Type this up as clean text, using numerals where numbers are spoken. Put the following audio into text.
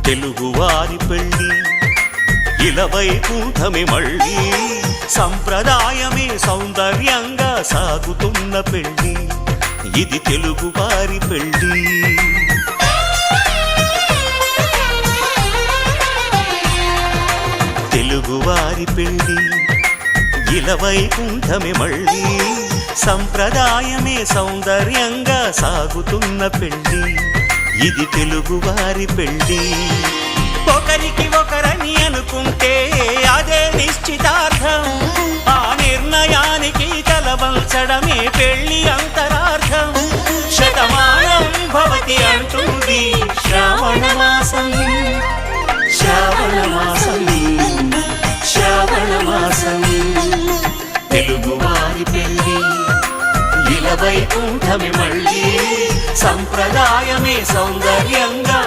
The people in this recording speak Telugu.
తెలుగువారి పెళ్ళి ఇలవైకుంఠమే మళ్ళీ సంప్రదాయమే సౌందర్యంగా సాగుతున్న పెళ్ళి ఇది తెలుగువారి పెళ్ళి తెలుగువారి పెళ్ళి ఇలవైకుంఠమే మళ్ళీ సంప్రదాయమే సౌందర్యంగా సాగుతున్న పెళ్ళి ఇది తెలుగువారి పెళ్ళి ఒకరికి ఒకరని అనుకుంటే అదే నిశ్చితార్థం ఆ నిర్ణయానికి తలవంచడమే పెళ్ళి అంతరార్థం శతమానం భవతి అంటుంది శ్రావణ మాసం శ్రావణ మాసం శ్రావణ మాసం తెలుగువారి పెళ్ళి ఇలవైకుంఠమే మళ్ళీ సంప్రదాయమే సౌందర్యంగా